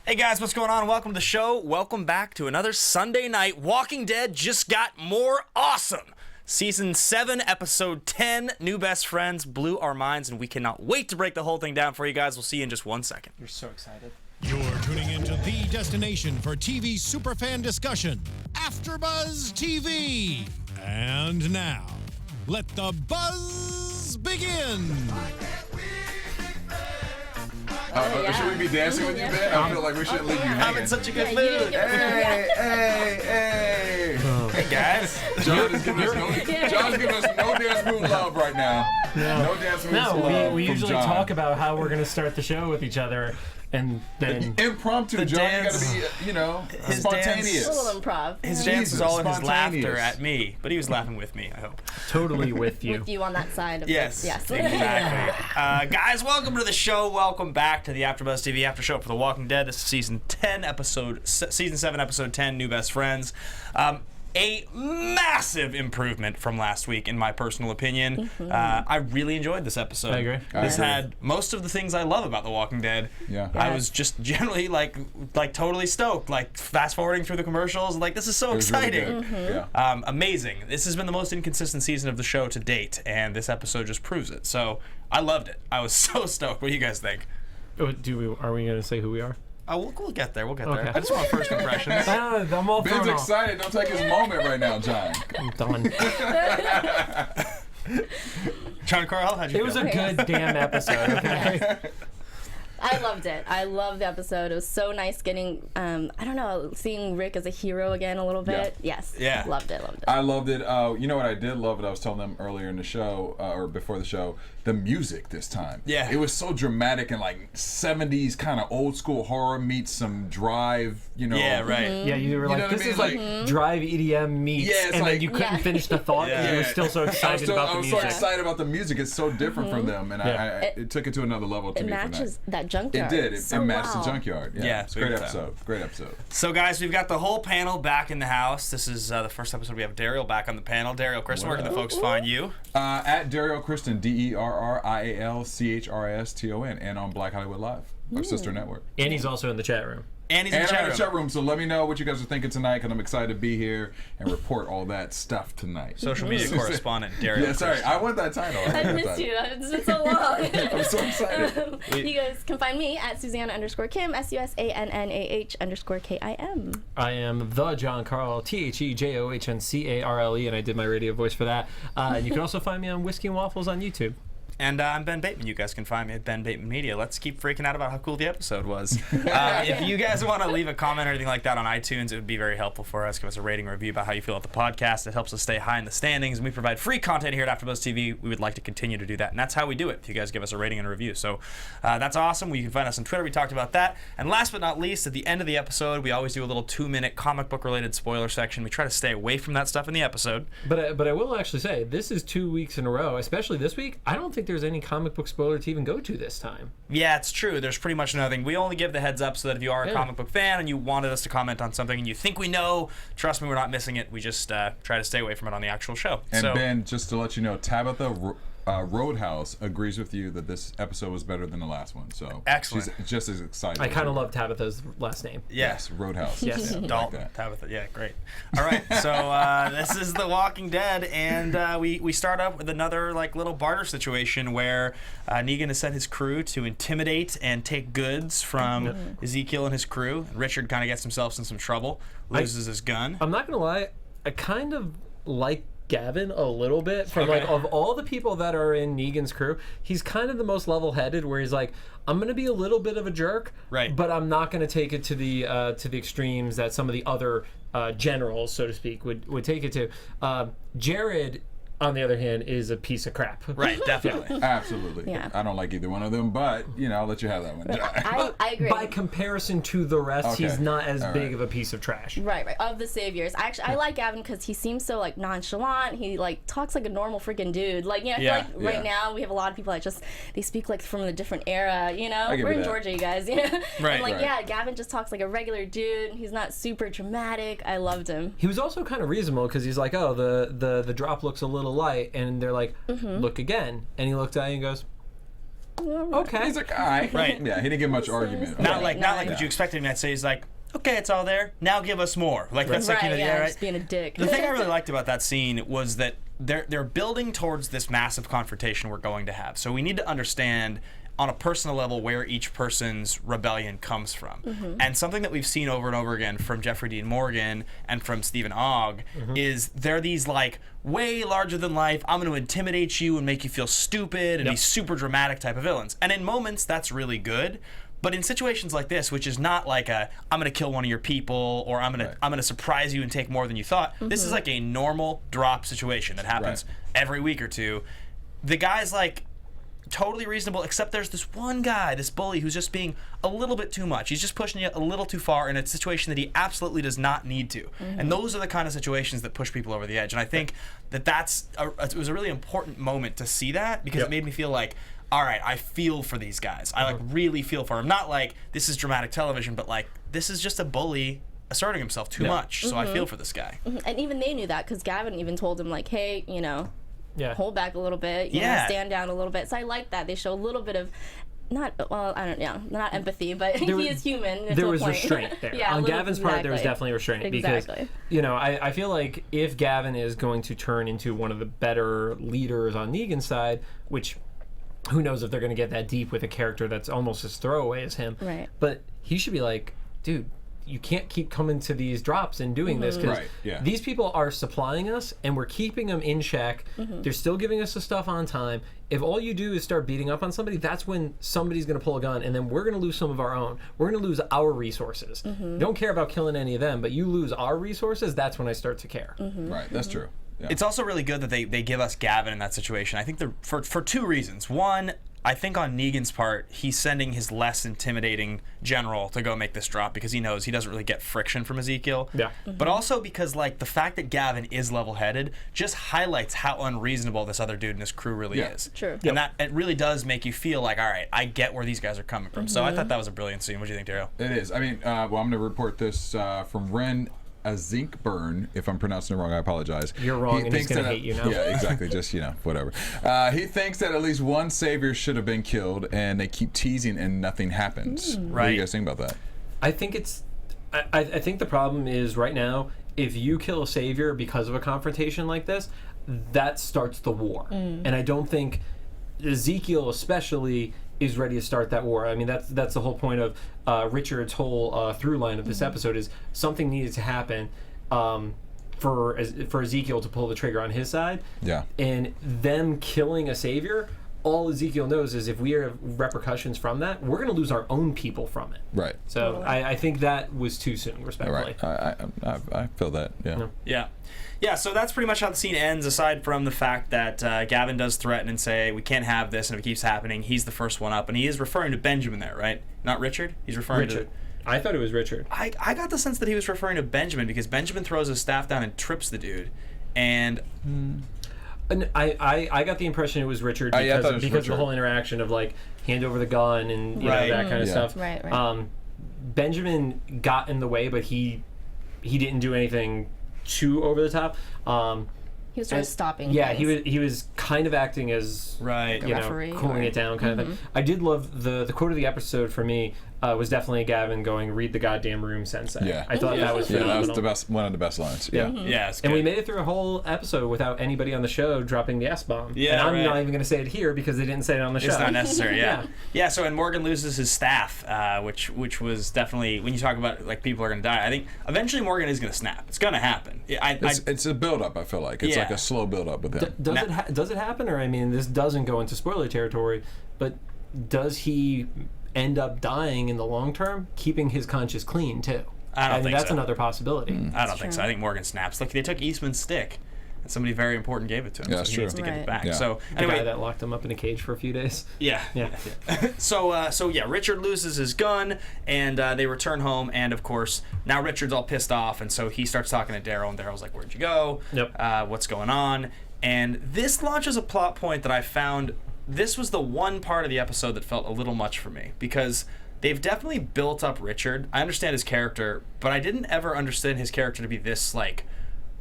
Hey guys, what's going on? Welcome to the show. Welcome back to another Sunday night. Walking Dead just got more awesome. Season 7, Episode 10, New Best Friends, blew our minds, and we cannot wait to break the whole thing down for you guys. We'll see you in just 1 second. You're so excited. You're tuning into the destination for TV superfan discussion, AFTERBUZZ TV. And now, let the buzz begin. Should we be dancing with you, Ben? I feel like we shouldn't leave you hanging. I'm in such a good mood. Hey. Hey guys. John's giving us no dance move love right now. No dance move love. No, we from usually John. talk about how we're going to start the show with each other, and then Impromptu, John. dance- You gotta be, his spontaneous. A little improv. His dance was all in his laughter spontaneous. at me, but he was laughing with me, I hope. totally with you. With you on that side of Yes, the, yes. exactly. Guys, welcome to the show. Welcome back to the AfterBuzz TV After Show for The Walking Dead. This is Season 7, Episode 10, New Best Friends. A massive improvement from last week, in my personal opinion. I really enjoyed this episode. I agree. This had most of the things I love about The Walking Dead. Yeah. I was just generally like totally stoked. Like fast forwarding through the commercials, like this is so It was really exciting. good. Yeah. Amazing. This has been the most inconsistent season of the show to date, and this episode just proves it. So I loved it. I was so stoked. What do you guys think? Are we going to say who we are? We'll get there. We'll get Okay. there. I just want first impressions. I'm all Ben's thrown off. excited. Don't take his moment right now, John. I'm done. John Carle, how'd you It feel? was a good damn episode, okay? I loved it. I loved the episode. It was so nice getting, I don't know, seeing Rick as a hero again a little bit. Yes. Yeah. Loved it. I loved it. You know what I did love it? I was telling them earlier in the show, or before the show, the music this time. Yeah. It was so dramatic and like 70s kind of old school horror meets some drive, you know. Yeah, right. Yeah, you were You like, know what I this mean? is like drive EDM meets, Yeah, it's and like- then you couldn't Yeah. finish the thought because you were still so excited about I the was so music. excited about the music. It's so different from them, and Yeah. it took it to another level to It me. matches that It junkyard. did. It so matched well. the junkyard. Yeah, it's a great big time. episode. Great episode. So, guys, we've got the whole panel back in the house. This is the first episode we have Derrial back on the panel. Derrial Christon, where can the folks find you? At Derrial Christon, DerrialChriston, and on Black Hollywood Live, our sister network. And he's also in the chat room. And he's in And the I'm in the chat chat room. room, so let me know what you guys are thinking tonight, because I'm excited to be here and report all that stuff tonight. Social media correspondent, Derrial Yeah, sorry, Christon. I want that title. I missed you. It's been so long. I'm so excited. You guys can find me at Susannah_Kim, SUSANNAH_KIM. I am the John Carle, TheJohnccarle, and I did my radio voice for that. And you can also find me on Whiskey and Waffles on YouTube. And I'm Ben Bateman. You guys can find me at Ben Bateman Media. Let's keep freaking out about how cool the episode was. If you guys want to leave a comment or anything like that on iTunes, it would be very helpful for us. Give us a rating or review about how you feel about the podcast. It helps us stay high in the standings. And we provide free content here at AfterBuzz TV. We would like to continue to do that. And that's how we do it, if you guys give us a rating and a review. So that's awesome. You can find us on Twitter. We talked about that. And last but not least, at the end of the episode, we always do a little 2-minute comic book related spoiler section. We try to stay away from that stuff in the episode. But I will actually say, this is 2 weeks in a row, especially this week. I don't think there's any comic book spoiler to even go to this time. Yeah, it's true. There's pretty much nothing. We only give the heads up so that if you are a comic book fan and you wanted us to comment on something and you think we know, trust me, we're not missing it. We just try to stay away from it on the actual show. And so, Ben, just to let you know, Tabitha Roadhouse agrees with you that this episode was better than the last one. So Excellent. She's just as excited. I as kind of you are. love Tabitha's last name. Yes, Roadhouse. Yes. Yeah, Dalton, like that. Tabitha, yeah, great. All right, so this is The Walking Dead, and we start up with another like little barter situation where Negan has sent his crew to intimidate and take goods from Ezekiel and his crew. Richard kind of gets himself in some trouble, loses his gun. I'm not gonna lie, I kind of like Gavin a little bit. From like, of all the people that are in Negan's crew, he's kind of the most level-headed, where he's like, I'm gonna be a little bit of a jerk, right, but I'm not gonna take it to the extremes that some of the other generals, so to speak, would take it to. Jared, on the other hand, is a piece of crap. Right, definitely. Absolutely. Yeah. I don't like either one of them, but I'll let you have that one. I agree. By comparison to the rest, Okay. he's not as All big right. of a piece of trash. Right. Of the saviors, I like Gavin because he seems so like nonchalant. He like talks like a normal freaking dude. Like I feel like right now we have a lot of people that just they speak like from a different era. I give We're you in that. Georgia, you guys. Right, And like right. Gavin just talks like a regular dude. He's not super dramatic. I loved him. He was also kind of reasonable because he's like, oh, the drop looks a little light, and they're like, look again, and he looked at it and goes, Okay. He's like, all right. Right. Yeah, he didn't get much argument. Not like what you expected him to say. He's like, okay, it's all there. Now give us more. Like that's like just being a dick. The thing I really liked about that scene was that they're building towards this massive confrontation we're going to have. So we need to understand on a personal level where each person's rebellion comes from. And something that we've seen over and over again from Jeffrey Dean Morgan and from Stephen Ogg is they're these like way larger than life, I'm going to intimidate you and make you feel stupid and these super dramatic type of villains. And in moments that's really good. But in situations like this, which is not like I'm going to kill one of your people or I'm going to surprise you and take more than you thought. This is like a normal drop situation that happens every week or two. The guy's like totally reasonable, except there's this one guy, this bully, who's just being a little bit too much. He's just pushing you a little too far in a situation that he absolutely does not need to. And those are the kind of situations that push people over the edge. And I think that it was a really important moment to see that because it made me feel like, all right, I feel for these guys. I like really feel for them. Not like this is dramatic television, but like this is just a bully asserting himself too much. So I feel for this guy. And even they knew that because Gavin even told him like, hey, hold back a little bit, you know, stand down a little bit. So I like that not empathy, but he is human. There was restraint there. On Gavin's part, there was definitely restraint because, I feel like if Gavin is going to turn into one of the better leaders on Negan's side, which who knows if they're going to get that deep with a character that's almost as throwaway as him. Right. But he should be like, dude, you can't keep coming to these drops and doing this because these people are supplying us and we're keeping them in check. They're still giving us the stuff on time. If all you do is start beating up on somebody, that's when somebody's going to pull a gun and then we're going to lose some of our own. We're going to lose our resources. Don't care about killing any of them, but you lose our resources, that's when I start to care. Right, that's true. Yeah. It's also really good that they give us Gavin in that situation. I think for two reasons. One, I think on Negan's part, he's sending his less intimidating general to go make this drop because he knows he doesn't really get friction from Ezekiel. Yeah. But also because like the fact that Gavin is level-headed just highlights how unreasonable this other dude in his crew really is. True. And that it really does make you feel like, all right, I get where these guys are coming from. So I thought that was a brilliant scene. What do you think, Daryl? It is. I mean, well, I'm going to report this from Ren Azinkburn. If I'm pronouncing it wrong, I apologize. You're wrong, and he's going to hate you now. Yeah, exactly. Just, whatever. He thinks that at least one savior should have been killed, and they keep teasing and nothing happens. What do you guys think about that? I think I think the problem is right now, if you kill a savior because of a confrontation like this, that starts the war. And I don't think Ezekiel especially is ready to start that war. I mean, that's the whole point of Richard's whole through line of this episode is something needed to happen for Ezekiel to pull the trigger on his side. Yeah. And them killing a savior, all Ezekiel knows is if we have repercussions from that, we're going to lose our own people from it. Right. So I think that was too soon, respectfully. Right. I feel that. Yeah. Yeah. Yeah, so that's pretty much how the scene ends, aside from the fact that Gavin does threaten and say, we can't have this, and if it keeps happening, he's the first one up. And he is referring to Benjamin there, right? Not Richard? He's referring to... I thought it was Richard. I got the sense that he was referring to Benjamin, because Benjamin throws his staff down and trips the dude. And... I got the impression it was Richard because of the whole interaction of, like, hand over the gun and you know, that kind of stuff. Right. Benjamin got in the way, but he didn't do anything too over the top. He was sort of stopping. Yeah, things. he was kind of acting as cooling it down kind of thing. I did love the quote of the episode for me was definitely Gavin going, "Read the goddamn room, Sensei." Yeah, I thought that was phenomenal. That was the best, one of the best lines. Yeah, yeah, it's good. And we made it through a whole episode without anybody on the show dropping the S-bomb. Yeah, and I'm not even going to say it here because they didn't say it on the show. It's not necessary. Yeah. So and Morgan loses his staff, which was definitely, when you talk about like people are going to die, I think eventually Morgan is going to snap. It's going to happen. It's a build up. I feel like it's like a slow build up with him. Does it happen? Or I mean, this doesn't go into spoiler territory, but does he end up dying in the long term, keeping his conscience clean too? I think that's so. another possibility. I don't think so. I think Morgan snaps. Like they took Eastman's stick, and somebody very important gave it to him. Yeah, so he needs to get it back. Yeah. So The anyway, guy that locked him up in a cage for a few days. Yeah. So Richard loses his gun, and they return home, and of course now Richard's all pissed off, and so he starts talking to Daryl, and Daryl's like, "Where'd you go? Yep. What's going on?" And this launches a plot point that I found. This was the one part of the episode that felt a little much for me, because they've definitely built up Richard. I understand his character, but I didn't ever understand his character to be this like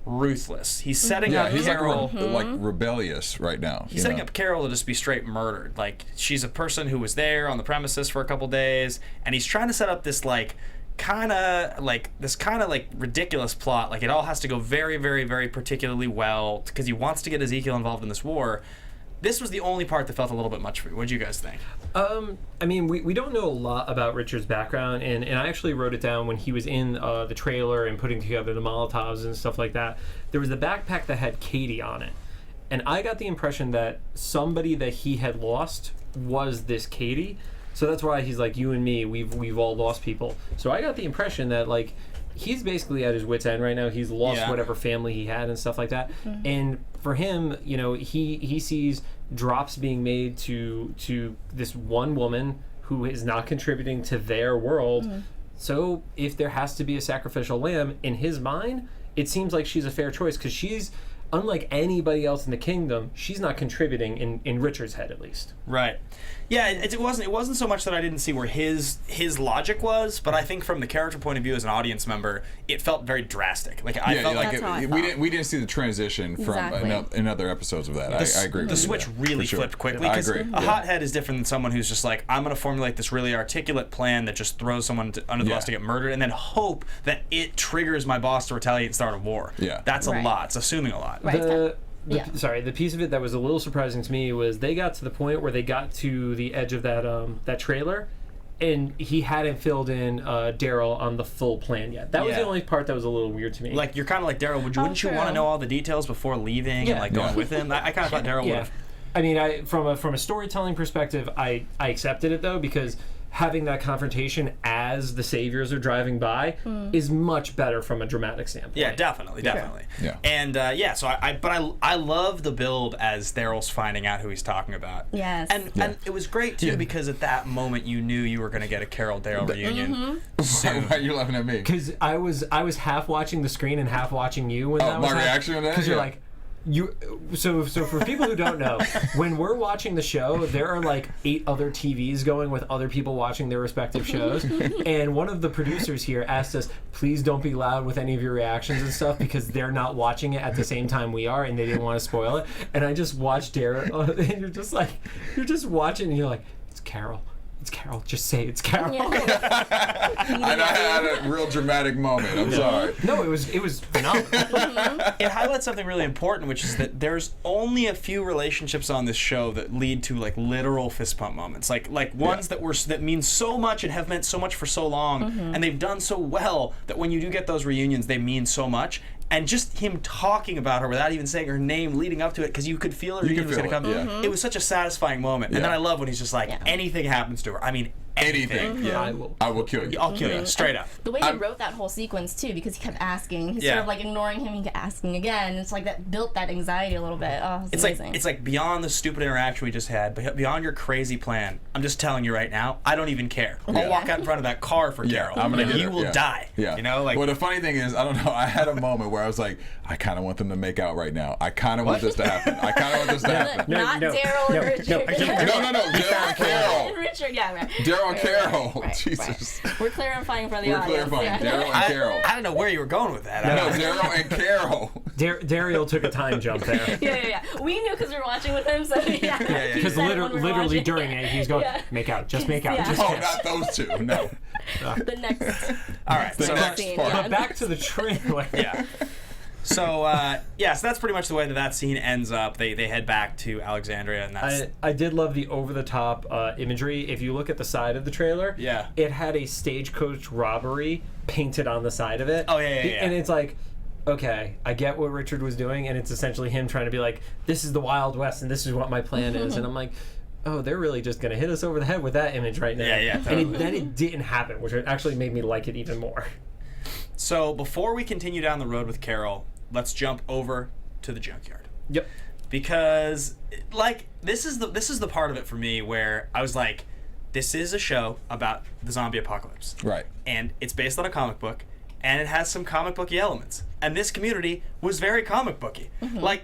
ruthless. He's setting up he's Carol like rebellious right now. He's setting up Carol to just be straight murdered. Like, she's a person who was there on the premises for a couple days, and he's trying to set up this kind of ridiculous plot. Like, it all has to go very, very, very particularly well because he wants to get Ezekiel involved in this war. This was the only part that felt a little bit much for me. What did you guys think? I mean, we don't know a lot about Richard's background, and I actually wrote it down when he was in the trailer and putting together the Molotovs and stuff like that. There was the backpack that had Katie on it, and I got the impression that somebody that he had lost was this Katie. So that's why he's like, you and me, we've all lost people. So I got the impression that, like, he's basically at his wit's end right now. He's lost whatever family he had and stuff like that. Mm-hmm. And for him, you know, he sees drops being made to this one woman who is not contributing to their world. Mm-hmm. So if there has to be a sacrificial lamb, in his mind, it seems like she's a fair choice because she's, unlike anybody else in the kingdom, she's not contributing in Richard's head, at least. Right. Yeah, it wasn't so much that I didn't see where his logic was, but I think from the character point of view as an audience member, it felt very drastic. Like, I felt like we didn't see the transition from in other episodes of that. I agree. The switch really flipped quickly. I agree. A hothead is different than someone who's just like, I'm going to formulate this really articulate plan that just throws someone under the bus to get murdered, and then hope that it triggers my boss to retaliate and start a war. Yeah, that's a lot. It's assuming a lot. Right. The piece of it that was a little surprising to me was they got to the point where they got to the edge of that trailer, and he hadn't filled in Daryl on the full plan yet. That was the only part that was a little weird to me. Like, you're kind of like, Daryl, wouldn't you want to know all the details before leaving and like going with him? I kind of thought Daryl would have. I mean, from a storytelling perspective, I accepted it though, because having that confrontation as the saviors are driving by is much better from a dramatic standpoint. Yeah, definitely. Yeah. And so I love the build as Daryl's finding out who he's talking about. Yes. And it was great too because at that moment you knew you were going to get a Carol Daryl reunion. Why are you laughing at me? Because I was half watching the screen and half watching you when that was my reaction to that. Because you're like. So for people who don't know, when we're watching the show, there are like 8 other TVs going with other people watching their respective shows, and one of the producers here asked us, please don't be loud with any of your reactions and stuff because they're not watching it at the same time we are and they didn't want to spoil it. And I just watched Daryl, and you're just watching and you're like, it's Carol. It's Carol. Just say it's Carol. Yeah. And I had a real dramatic moment. I'm sorry. No, it was phenomenal. It highlights something really important, which is that there's only a few relationships on this show that lead to like literal fist pump moments, like ones that mean so much and have meant so much for so long, and they've done so well that when you do get those reunions, they mean so much. And just him talking about her without even saying her name leading up to it, because you could feel her reunion was going to come. Yeah. It was such a satisfying moment. And then I love when he's just like, anything happens to her. I mean, anything. Yeah. I will kill you. I'll kill you, straight up. The way he wrote that whole sequence too, because he kept asking, he's sort of like ignoring him, he kept asking again. It's like that built that anxiety a little bit. Oh, it's amazing. It's like beyond the stupid interaction we just had, beyond your crazy plan. I'm just telling you right now, I don't even care. I'll walk out in front of that car for Carol. I'm gonna you will die. Yeah. You know, like. Well, the funny thing is, I don't know. I had a moment where I was like, I kind of want them to make out right now. I kind of want this to happen. I kind of want this to happen. Not Daryl and Richard. No. Daryl and Carol. And Richard, right. Daryl and Carol. Right, Jesus. Right. We're clarifying for the audience. Daryl and Carol. I don't know where you were going with that. No, Daryl and Carol. Daryl took a time jump there. Yeah. We knew because we were watching with him, so yeah. Because literally during it, he's going, make out, just make out, just kiss. Not those two, no. The next. All right, the next scene, part. But back to the trailer. Yeah. So so that's pretty much the way that scene ends up. They head back to Alexandria, and that's. I did love the over-the-top imagery. If you look at the side of the trailer, it had a stagecoach robbery painted on the side of it. Oh yeah. And it's like, okay, I get what Richard was doing, and it's essentially him trying to be like, this is the Wild West, and this is what my plan is, and I'm like. Oh, they're really just going to hit us over the head with that image right now. Yeah, totally. And then it didn't happen, which actually made me like it even more. So before we continue down the road with Carol, let's jump over to the junkyard. Yep. Because, like, this is the part of it for me where I was like, this is a show about the zombie apocalypse. Right. And it's based on a comic book, and it has some comic booky elements. And this community was very comic booky. Like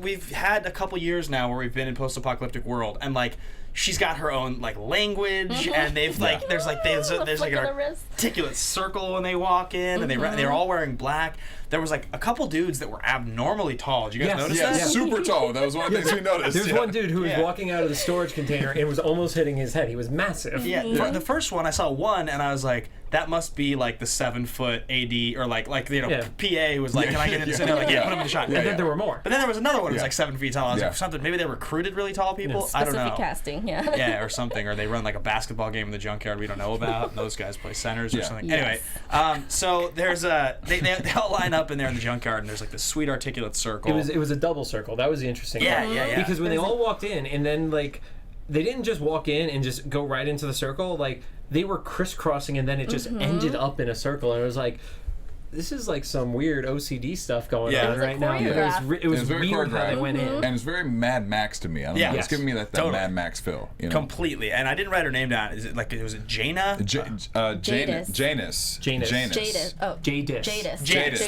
we've had a couple years now where we've been in post-apocalyptic world, and like she's got her own like language, and they've like there's like an articulate circle when they walk in, and they're all wearing black. there was like a couple dudes that were abnormally tall. Did you guys notice Yeah, that? super tall. That was one of the things we noticed. There's one dude who was walking out of the storage container and was almost hitting his head. He was massive. Yeah, the first one I saw one, and I was like, that must be like the 7-foot AD or like PA who was like, can I get in this? And they're like, put him in the shot. And then there were more. But then there was another one who was like 7 feet tall. I was like, something. Maybe they recruited really tall people. I don't know. Specific casting, yeah, or something, or they run like a basketball game in the junkyard we don't know about. And those guys play centers or something. Yes. Anyway, so there's they all line up in there in the junkyard, and there's like this sweet articulate circle. It was a double circle. That was the interesting part. Yeah. Because when they all walked in, and then like they didn't just walk in and just go right into the circle. Like they were crisscrossing, and then it just ended up in a circle, and it was like, this is like some weird OCD stuff going on right now. It was very weird how they went in. And it's very Mad Max to me. I don't know. It's giving me that totally. Mad Max feel. You know? Completely. And I didn't write her name down. Is it like, was it Jaina? Jadis. Oh. Jadis.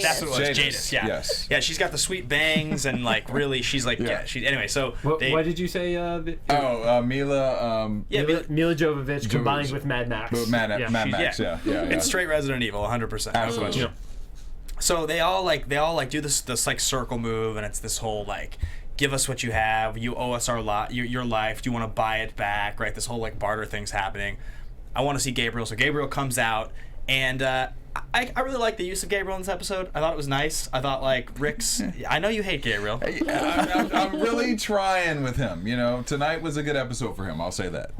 That's what it was. Jadis. Yeah. Yes. Yeah, she's got the sweet bangs and like really, she's like, anyway, so. What did you say? Mila. Mila Jovovich combined with Mad Max. Mad Max, yeah. It's straight Resident Evil, 100%. Absolutely. So they all do this like circle move, and it's this whole like, give us what you have, you owe us your life, do you want to buy it back, right? This whole like barter thing's happening. I want to see Gabriel, so Gabriel comes out, and I really like the use of Gabriel in this episode. I thought it was nice. I thought like Rick's. I know you hate Gabriel. I'm really trying with him. You know, tonight was a good episode for him. I'll say that.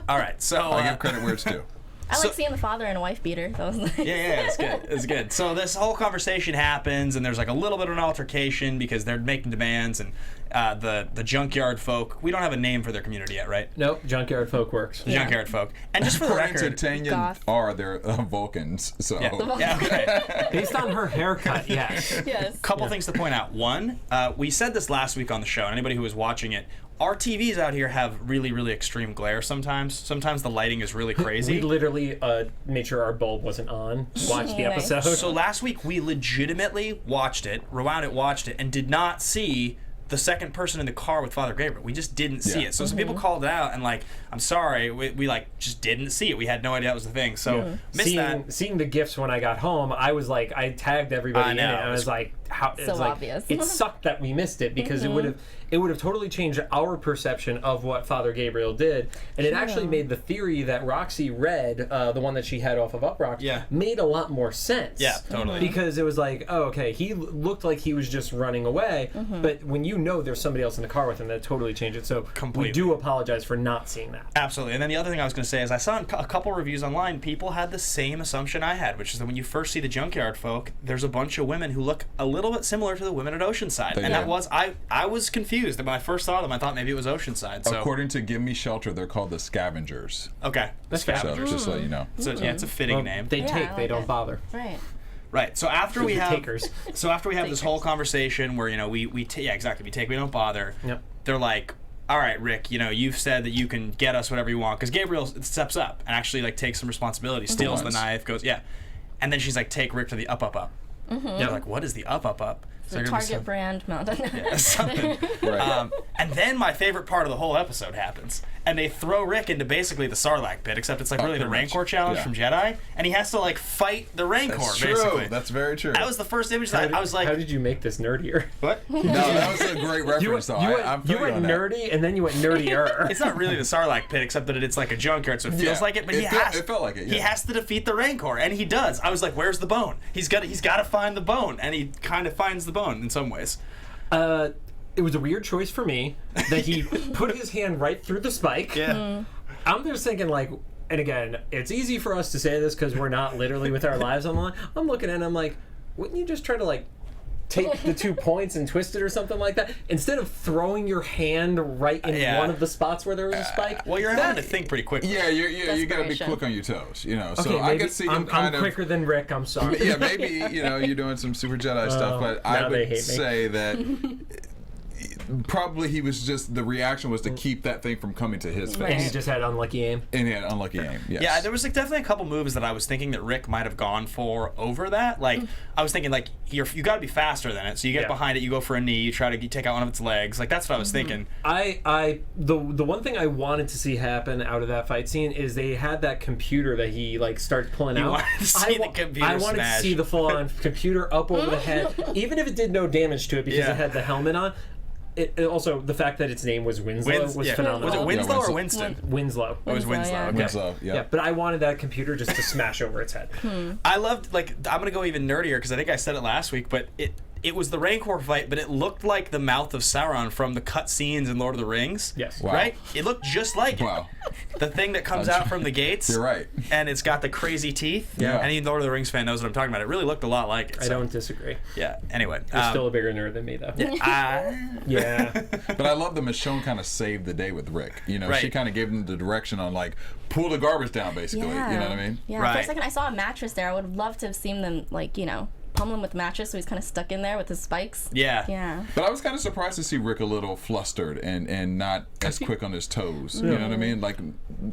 All right, so I give credit where it's due. I like seeing the father and a wife beater. That was nice. Yeah, it's good. It's good. So this whole conversation happens, and there's like a little bit of an altercation because they're making demands, and the junkyard folk. We don't have a name for their community yet, right? Nope, junkyard folk works. The junkyard folk. And just for the record, According to Tanya, they're Vulcans. So okay. Based on her haircut, yes. Couple things to point out. One, we said this last week on the show, and anybody who was watching it. Our TVs out here have really, really extreme glare sometimes. Sometimes the lighting is really crazy. We literally made sure our bulb wasn't on. Watched the episode. So last week we legitimately watched it, rewound it, watched it, and did not see the second person in the car with Father Gabriel. We just didn't see it. So some people called it out, and like, I'm sorry, we like just didn't see it. We had no idea that was the thing. So missed that. Seeing the gifts when I got home, I was like, I tagged everybody in it. And I was like, how? So obvious. It sucked that we missed it because it would have totally changed our perception of what Father Gabriel did, and it actually made the theory that Roxy read, the one that she had off of Uproxx, made a lot more sense. Yeah, totally. Because it was like, oh, okay, he looked like he was just running away, but when you know there's somebody else in the car with him, that totally changed it. So completely. We do apologize for not seeing that. Absolutely. And then the other thing I was going to say is I saw in a couple reviews online, people had the same assumption I had, which is that when you first see the junkyard folk, there's a bunch of women who look a little bit similar to the women at Oceanside. That was, I was confused. When I first saw them, I thought maybe it was Oceanside. So. According to Give Me Shelter, they're called the Scavengers. Okay. The Scavengers. So, just so you know. So, it's a fitting name. They take, they don't bother. Right. So after we have takers. So after we have this whole conversation where, you know, we take, we don't bother. Yep. They're like, all right, Rick, you know, you've said that you can get us whatever you want, because Gabriel steps up and actually like takes some responsibility, steals the knife, goes, and then she's like, take Rick to the up. They're like, what is the up? The Target brand mountain. Yeah, something. Right. And then my favorite part of the whole episode happens. And they throw Rick into basically the Sarlacc pit, except it's like really the Rancor challenge from Jedi. And he has to like fight the Rancor, basically. That's very true. That was the first image that I was like... How did you make this nerdier? What? No, that was a great reference, though. You went nerdy, and then you went nerdier. It's not really the Sarlacc pit, except that it's like a junkyard, so it feels like it. But it felt like it, He has to defeat the Rancor, and he does. I was like, where's the bone? He's got to find the bone, and he kind of finds the bone in some ways. It was a weird choice for me that he put his hand right through the spike. Yeah. I'm just thinking, like, and again, it's easy for us to say this because we're not literally with our lives on the line. I'm looking at it, I'm like, wouldn't you just try to, like, take the 2 points and twist it or something like that instead of throwing your hand right in one of the spots where there was a spike? Well, you're having to think pretty quickly. Yeah, you got to be quick on your toes, you know. Okay, so I could see him I'm quicker than Rick. I'm sorry. Yeah, maybe you know you're doing some Super Jedi stuff, but I would say that probably he was just, the reaction was to keep that thing from coming to his face. And he just had unlucky aim. And he had unlucky aim, yes. Yeah, there was like definitely a couple moves that I was thinking that Rick might have gone for over that. Like, I was thinking, like, you got to be faster than it. So you get behind it, you go for a knee, you try to take out one of its legs. Like, that's what I was thinking. The one thing I wanted to see happen out of that fight scene is they had that computer that he like starts pulling out. Wanted to see the computer I wanted smash. to see the full-on computer up over the head, even if it did no damage to it because it had the helmet on. It also, the fact that its name was Winslow was phenomenal. Was it Winslow or Winston. Winston? Winslow. It was Winslow. Yeah. Okay. Winslow, Yeah, but I wanted that computer just to smash over its head. I loved, like, I'm gonna go even nerdier because I think I said it last week, but it was the Rancor fight, but it looked like the mouth of Sauron from the cut scenes in Lord of the Rings. Yes. Wow. Right? It looked just like it. Wow. The thing that comes out from the gates. You're right. And it's got the crazy teeth. Yeah. Any Lord of the Rings fan knows what I'm talking about. It really looked a lot like it. I don't disagree. Yeah. Anyway. You're still a bigger nerd than me, though. Yeah. But I love that Michonne kind of saved the day with Rick. You know, she kind of gave him the direction on, like, pull the garbage down, basically. Yeah. You know what I mean? Yeah, Right. for a second I saw a mattress there. I would have loved to have seen them, like, you know, pummel him with the mattress so he's kind of stuck in there with his spikes. Yeah. Yeah. But I was kind of surprised to see Rick a little flustered and not as quick on his toes. You know what I mean? Like,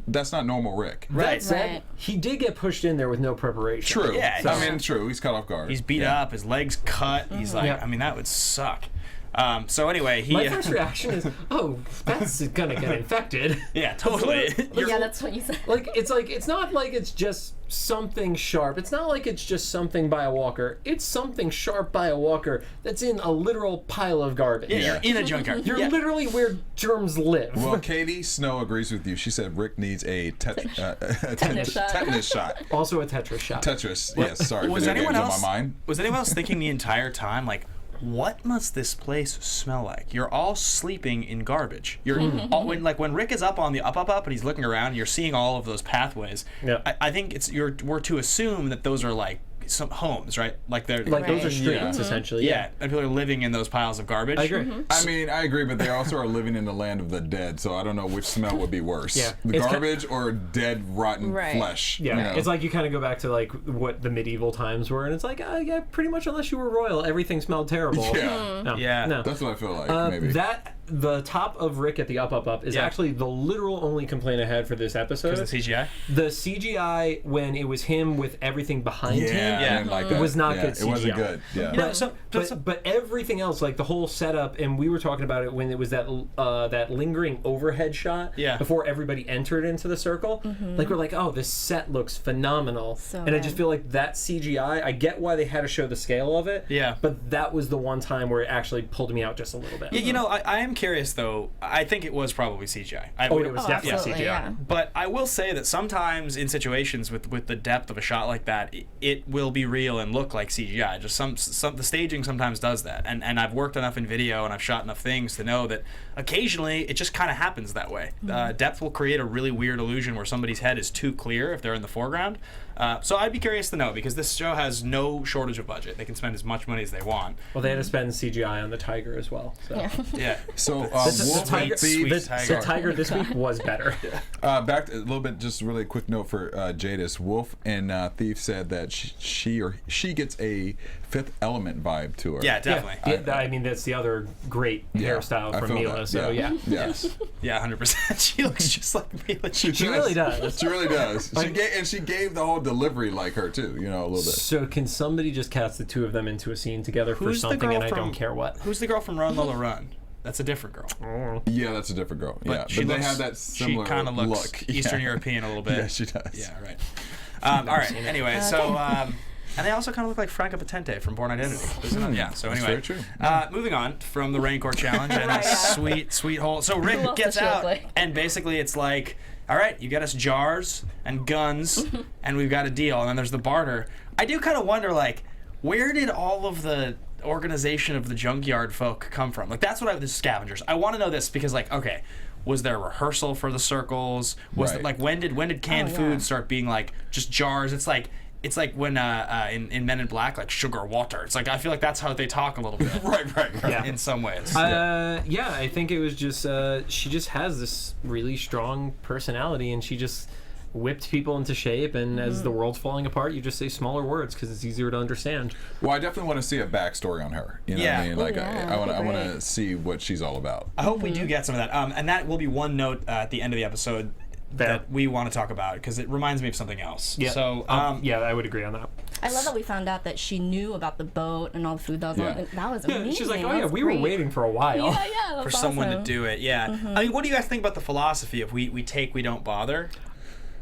that's not normal Rick. Right. That said, Right. he did get pushed in there with no preparation. True. Yeah, I mean, true. He's caught off guard. He's beat up, his legs cut. He's like, Yeah. I mean, that would suck. So anyway, he. My first reaction is, oh, that's gonna get infected. Yeah, totally. Yeah, that's what you said. It's not like it's just something sharp. It's not like it's just something by a walker. It's something sharp by a walker that's in a literal pile of garbage. Yeah, you're in a junkyard. You're literally where germs live. Well, Katie Snow agrees with you. She said Rick needs a Tetanus shot. tetanus shot. Also a Tetris shot. Tetris. Yes, sorry. Was video anyone games else? on my mind? Was anyone else thinking the entire time, like, what must this place smell like? You're all sleeping in garbage. You're all, when Rick is up on the up and he's looking around, you're seeing all of those pathways. Yeah. I think we're to assume that those are like some homes, right? Like they're Like those are Right. streets, essentially. yeah, and people are living in those piles of garbage. I agree. I mean, I agree, but they also are living in the land of the dead, so I don't know which smell would be worse. Yeah. The It's garbage or dead, rotten Right. flesh. Yeah, you know? it's like you kind of go back to like what the medieval times were, and it's like, yeah, pretty much unless you were royal, everything smelled terrible. Yeah. No, Yeah. no. That's what I feel like, maybe. The top of Rick at the up is actually the literal only complaint I had for this episode. Because the CGI? The CGI when it was him with everything behind him, I didn't like that. was not Yeah, good CGI. It wasn't good. Yeah. You know, But everything else, like the whole setup, and we were talking about it when it was that that lingering overhead shot before everybody entered into the circle. Like we're like, oh, this set looks phenomenal, So and I just feel like that CGI. I get why they had to show the scale of it. Yeah. But that was the one time where it actually pulled me out just a little bit. You know, I am curious though. I think it was probably CGI. It was definitely absolutely, CGI. yeah. But I will say that sometimes in situations with the depth of a shot like that, it will be real and look like CGI. Just some the staging sometimes does that, and I've worked enough in video and I've shot enough things to know that occasionally it just kind of happens that way. Depth will create a really weird illusion where somebody's head is too clear if they're in the foreground. So I'd be curious to know, because this show has no shortage of budget. They can spend as much money as they want. Well, they had to spend CGI on the tiger as well. So. Yeah. So, The tiger, sweet the tiger. tiger this week was better. back to, a little bit, just really quick note for Jadis. Wolf and Thief said that she gets a Fifth Element vibe to her. Yeah, definitely. I mean, that's the other great hairstyle I from feel Mila. that, So yeah. Yes. Yeah, 100%. She looks just like Mila. She really does. She really does. She gave the whole delivery like her too. You know, a little bit. So can somebody just cast the two of them into a scene together for Who's the something, girl and I from- don't care what? Who's the girl from Run Lola Run? That's a different girl. Yeah, that's a different girl. But yeah, she but looks, they have that similar she kind of looks look. Eastern Yeah. European a little bit. Yeah, she does. Yeah, right. All right. Anyway, so and they also kind of look like Franca Potente from Born Identity. Isn't it? Yeah. So That's anyway, very true. Moving on from the Rancor challenge and a sweet hole. So Rick else gets does she look out, like? and basically it's like, all right, you get us jars and guns, and we've got a deal. And then there's the barter. I do kind of wonder, like, where did all of the organization of the junkyard folk come from? Like, that's what the scavengers. I want to know this because, like, okay, was there a rehearsal for the circles? Was Right. it like when did canned yeah. food start being like just jars? It's like when in Men in Black, like sugar water. It's like I feel like that's how they talk a little bit. Right. Yeah. In some ways. Yeah, I think it was just she just has this really strong personality, and she just whipped people into shape, and as the world's falling apart, you just say smaller words because it's easier to understand. Well, I definitely want to see a backstory on her. You know what I mean? Like, I want to see what she's all about. I hope we do get some of that. And that will be one note at the end of the episode that we want to talk about because it reminds me of something else. Yeah. So, yeah, I would agree on that. I love that we found out that she knew about the boat and all the food that was on it. That was amazing. She's like, oh yeah, we were waiting for a while. Yeah, for someone to do it. Yeah. I mean, what do you guys think about the philosophy of we take, we don't bother?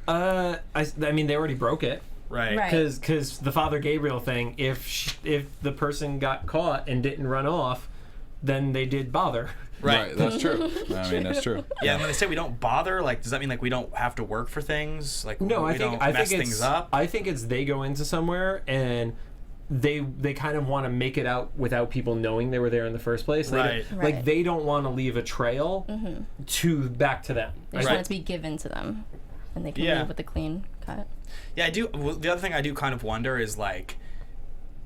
I mean, they already broke it. Right. Because the Father Gabriel thing, if the person got caught and didn't run off, then they did bother. Right, that's true. I mean, that's true. Yeah, and when they say we don't bother, like, does that mean like we don't have to work for things? Like, no, we don't mess things up? I think it's they go into somewhere and they kind of want to make it out without people knowing they were there in the first place. Like they don't want to leave a trail back to them. They just want it to be given to them, and they can leave with a clean cut. Yeah, I do. Well, the other thing I do kind of wonder is like,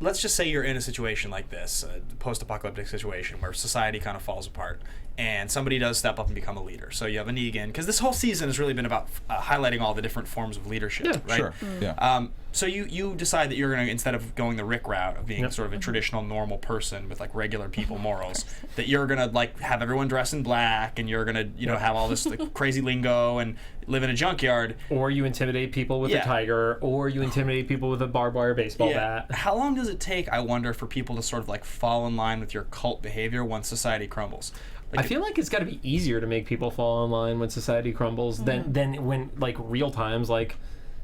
let's just say you're in a situation like this, a post-apocalyptic situation where society kind of falls apart and somebody does step up and become a leader. So you have a Negan, because this whole season has really been about highlighting all the different forms of leadership, right? Sure. Yeah. So you decide that you're going to, instead of going the Rick route of being sort of a traditional normal person with like regular people morals, that you're going to like have everyone dress in black and you're going to, have all this like, crazy lingo and live in a junkyard. Or you intimidate people with a tiger, or you intimidate people with a barbed wire baseball bat. How long does it take, I wonder, for people to sort of like fall in line with your cult behavior once society crumbles? Like, I feel like it's got to be easier to make people fall in line when society crumbles than when like real times like.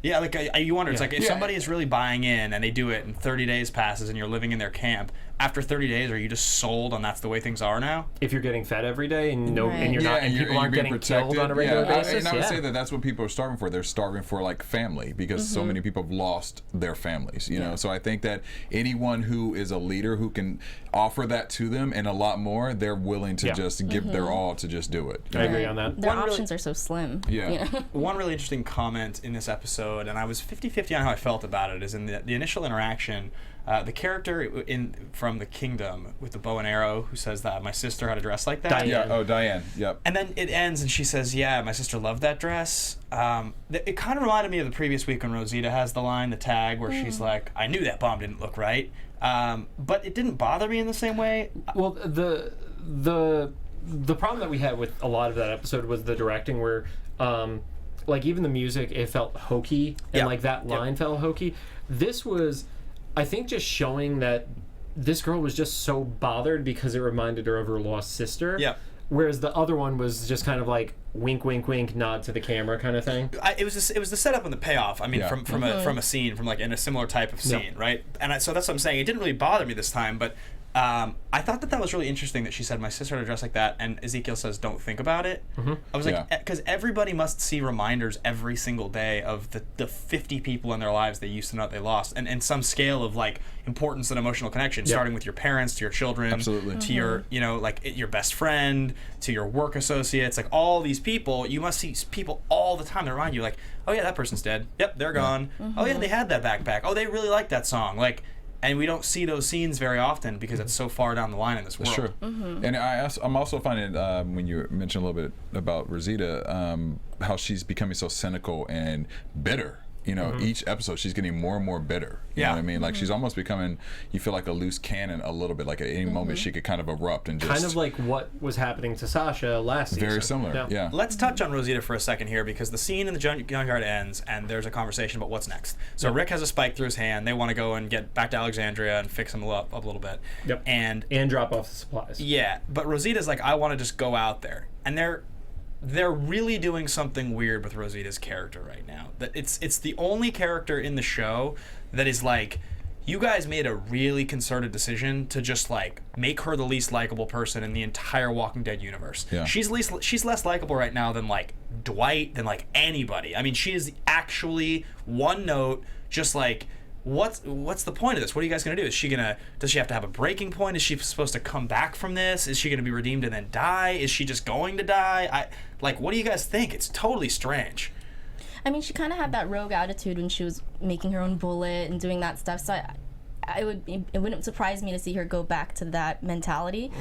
Yeah, like you wonder, it's like if somebody is really buying in and they do it and 30 days passes and you're living in their camp, after 30 days, are you just sold on that's the way things are now? If you're getting fed every day and and you're not, and people aren't getting protected. killed on a regular basis. I would say that's what people are starving for. They're starving for like family because so many people have lost their families. You know, so I think that anyone who is a leader who can offer that to them and a lot more, they're willing to just give their all to just do it. I agree on that. Their options are so slim. Yeah. One really interesting comment in this episode, and I was 50-50 on how I felt about it, is in the initial interaction. The character from the Kingdom with the bow and arrow who says that my sister had a dress like that. Diane. Yeah. Oh, Diane. Yep. And then it ends and she says, "Yeah, my sister loved that dress." It kind of reminded me of the previous week when Rosita has the line, the tag, where she's like, "I knew that bomb didn't look right," but it didn't bother me in the same way. Well, the problem that we had with a lot of that episode was the directing, where like even the music, it felt hokey, and like that line felt hokey. This was, I think, just showing that this girl was just so bothered because it reminded her of her lost sister. Yeah. Whereas the other one was just kind of like wink, wink, wink, nod to the camera kind of thing. It was the setup and the payoff. I mean, from a scene, from like in a similar type of scene, right? And so that's what I'm saying. It didn't really bother me this time, but I thought that was really interesting that she said my sister had a dress like that, and Ezekiel says don't think about it. I was like, because everybody must see reminders every single day of the 50 people in their lives they used to know that they lost, and some scale of like importance and emotional connection, starting with your parents to your children, to your like your best friend, to your work associates, like all these people. You must see people all the time that remind you, like, oh yeah, that person's dead. Yep, they're gone. Oh yeah, they had that backpack. Oh, they really like that song. Like. And we don't see those scenes very often because it's so far down the line in this world. Sure. And I'm also finding, when you mentioned a little bit about Rosita, how she's becoming so cynical and bitter. Each episode she's getting more and more bitter. You know what I mean? Like she's almost becoming, you feel like a loose cannon a little bit. Like at any moment she could kind of erupt and just... Kind of like what was happening to Sasha last season. Very similar, yeah. Let's touch on Rosita for a second here because the scene in the junkyard ends and there's a conversation about what's next. So Rick has a spike through his hand. They want to go and get back to Alexandria and fix him up a little bit. Yep. And drop off the supplies. Yeah, but Rosita's like, I want to just go out there. And they're really doing something weird with Rosita's character right now. That it's the only character in the show that is like, you guys made a really concerted decision to just like make her the least likable person in the entire Walking Dead universe. Yeah. She's less likable right now than like Dwight, than like anybody. I mean, she is actually one note, just like, what's the point of this? What are you guys gonna do? Does she have to have a breaking point? Is she supposed to come back from this? Is she gonna be redeemed and then die? Is she just going to die? What do you guys think? It's totally strange. I mean, she kind of had that rogue attitude when she was making her own bullet and doing that stuff. So it wouldn't surprise me to see her go back to that mentality.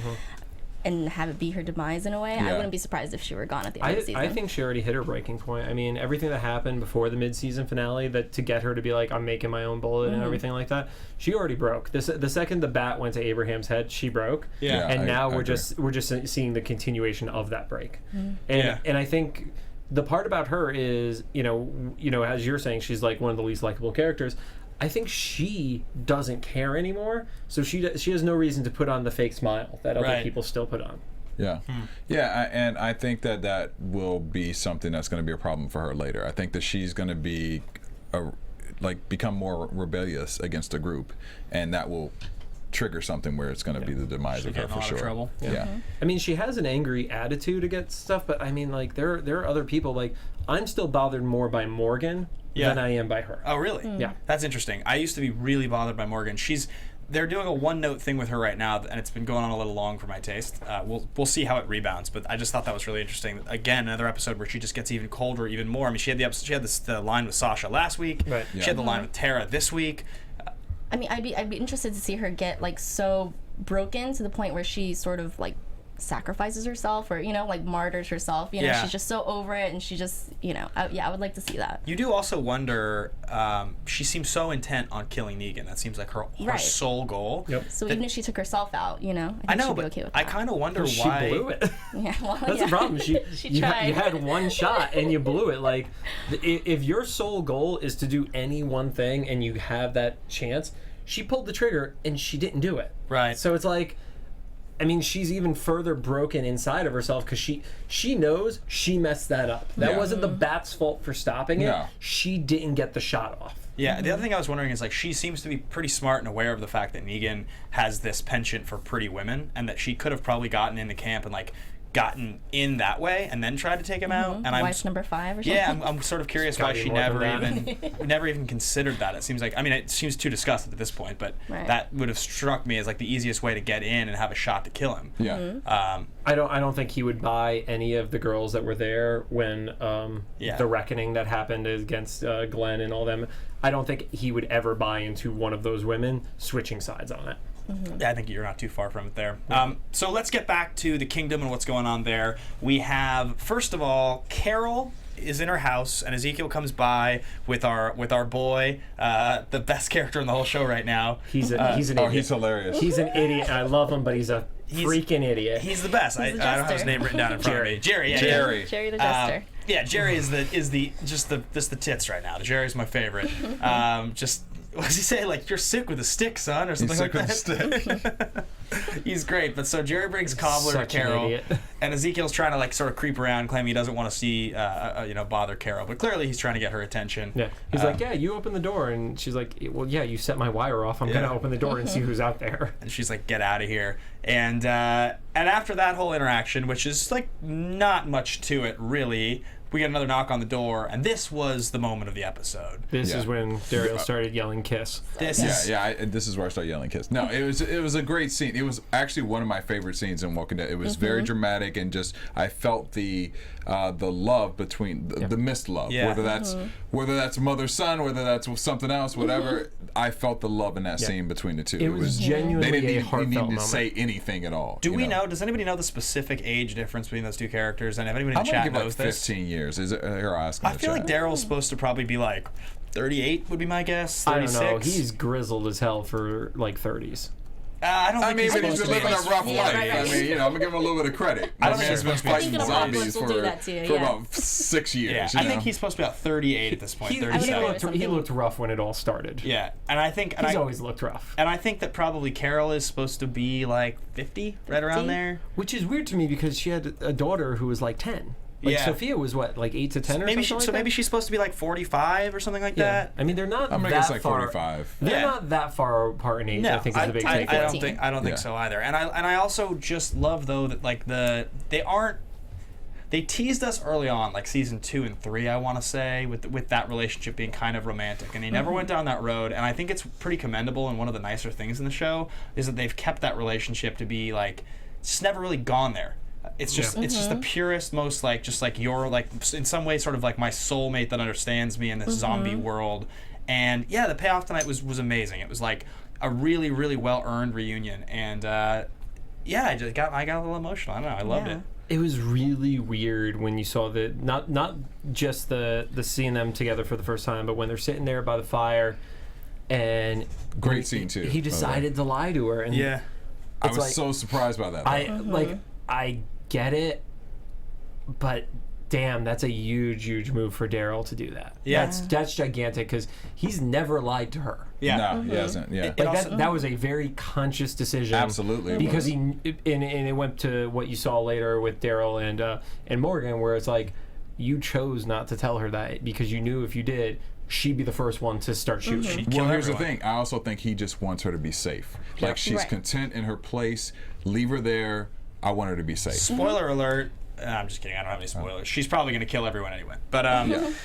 and have it be her demise in a way. I wouldn't be surprised if she were gone at the end of the season. I think she already hit her breaking point. I mean, everything that happened before the mid-season finale, that to get her to be like, I'm making my own bullet and everything like that, she already broke. The second the bat went to Abraham's head, she broke. And now we're just seeing the continuation of that break. And I think the part about her is, you know, as you're saying, she's like one of the least likable characters. I think she doesn't care anymore, so she has no reason to put on the fake smile that other people still put on. And I think that will be something that's going to be a problem for her later. I think that she's going to be become more rebellious against the group, and that will trigger something where it's going to be the demise of her for sure. Trouble. I mean, she has an angry attitude against stuff, but I mean, like there are other people. Like, I'm still bothered more by Morgan than I am by her. Oh, really? Yeah. That's interesting. I used to be really bothered by Morgan. They're doing a one-note thing with her right now, and it's been going on a little long for my taste. We'll see how it rebounds, but I just thought that was really interesting. Again, another episode where she just gets even colder, even more. I mean, she had the line with Sasha last week. Right. She had the line with Tara this week. I mean, I'd be interested to see her get like so broken to the point where she sort of like sacrifices herself, or like martyrs herself. She's just so over it, and she just I would like to see that. You do also wonder. She seems so intent on killing Negan. That seems like her sole goal. Yep. So even if she took herself out, I know, she'd be but okay with I that. kind of wonder she why. blew it. That's the problem. She you tried. had one shot and you blew it. Like, if your sole goal is to do any one thing and you have that chance, she pulled the trigger and she didn't do it. Right. So it's like, I mean, she's even further broken inside of herself because she knows she messed that up. That wasn't the bat's fault for stopping it. No. She didn't get the shot off. Yeah, the other thing I was wondering is, like, she seems to be pretty smart and aware of the fact that Negan has this penchant for pretty women, and that she could have probably gotten into camp and, like, gotten in that way and then tried to take him out. And Wife number 5 or something. Yeah, I'm sort of curious why she never than even considered that. It seems like, I mean, it seems too disgusting at this point, but that would have struck me as like the easiest way to get in and have a shot to kill him. Yeah. I don't think he would buy any of the girls that were there when the reckoning that happened against Glenn and all them. I don't think he would ever buy into one of those women switching sides on it. Yeah, I think you're not too far from it there. So let's get back to the kingdom and what's going on there. We have, first of all, Carle is in her house, and Ezekiel comes by with our boy, the best character in the whole show right now. He's an idiot. He's hilarious. He's an idiot. I love him, but he's a freaking idiot. He's the best. I don't have his name written down in front of me. Jerry. Jerry the Jester. Yeah, Jerry is the tits right now. Jerry's my favorite. What does he say? Like, you're sick with a stick, son, or something like that. He's sick with a stick. He's great. But so Jerry brings Cobbler to Carol, and Ezekiel's trying to like sort of creep around, claiming he doesn't want to see, bother Carol. But clearly he's trying to get her attention. Yeah. He's like, yeah, you open the door, and she's like, well, yeah, you set my wire off. I'm gonna open the door and see who's out there. And she's like, get out of here. And after that whole interaction, which is like not much to it really, we get another knock on the door, and this was the moment of the episode. This is when Derrial started yelling "kiss." This is where I started yelling "kiss." No, it was a great scene. It was actually one of my favorite scenes in Walking Dead. It was very dramatic, and just I felt the love between the missed love, whether that's mother son, whether that's something else, whatever. I felt the love in that scene between the two. It was genuinely they didn't a heartfelt need to moment. say anything at all. Do we know? Does anybody know the specific age difference between those two characters? And if anybody in the chat knows this, 15 years. Is it? Here, I'll ask in I the feel chat. like Daryl's supposed to probably be like 38 would be my guess. 36. I don't know. He's grizzled as hell for like 30s. I don't think but he's been living a rough life. right. I mean, I'm gonna give him a little bit of credit. I don't My think man's been he's fighting supposed to be- zombies will do that too, for about 6 years. Yeah, you I know? think he's supposed to be about 38 at this point. He 37. looked rough when it all started. Yeah, and I think He's always looked rough. And I think that probably Carol is supposed to be like 50, right around there. Which is weird to me because she had a daughter who was like 10. Like Sophia was what, like 8 to 10 or maybe something like that? Maybe she's supposed to be like 45 or something like that. I mean, they're not I'm gonna that guess like far. 45. They're not that far apart in age. No, I think is the big I takeaway. don't think so either. And I also just love though that like they teased us early on, like season 2 and 3, I want to say, with that relationship being kind of romantic, and they never went down that road. And I think it's pretty commendable. And one of the nicer things in the show is that they've kept that relationship to be like it's never really gone there. It's just it's just the purest, most like just like you're like in some way sort of like my soulmate that understands me in this zombie world. And yeah, the payoff tonight was amazing. It was like a really, really well earned reunion. And yeah, I got a little emotional. I don't know. I loved it. It was really weird when you saw the not just the seeing them together for the first time, but when they're sitting there by the fire, and Great scene too. He decided to lie to her, and I was so surprised by that. I get it, but damn, that's a huge move for Daryl to do that. Yeah. That's gigantic because he's never lied to her. Yeah. No, he hasn't. Yeah. Like that was a very conscious decision. Absolutely, it because was. and it went to what you saw later with Daryl and Morgan, where it's like you chose not to tell her that because you knew if you did, she'd be the first one to start shooting. Well, here's the thing. I also think he just wants her to be safe. Like she's content in her place. Leave her there. I want her to be safe. Spoiler alert. I'm just kidding. I don't have any spoilers. She's probably going to kill everyone anyway. But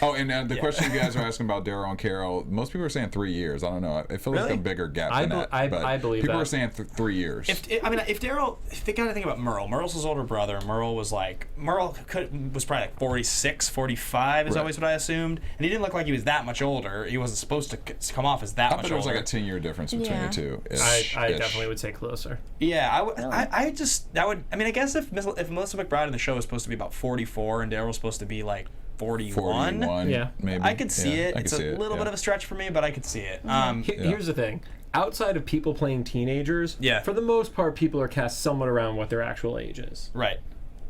Oh, and the question you guys are asking about Daryl and Carol, most people are saying 3 years. I don't know. It feels like a bigger gap than that. I believe people that. are saying 3 years. if Daryl, if they got to think about Merle. Merle's his older brother. Merle was probably like 46, 45 is always what I assumed. And he didn't look like he was that much older. He wasn't supposed to come off as that much older. I thought there was like a 10-year difference between the two. I definitely would say closer. Yeah, I guess if Melissa McBride in the show was supposed to be about 44 and Daryl's supposed to be like 41, yeah, maybe. I could see it. It's a little bit of a stretch for me, but I could see it. Here's the thing. Outside of people playing teenagers, for the most part, people are cast somewhat around what their actual age is. Right.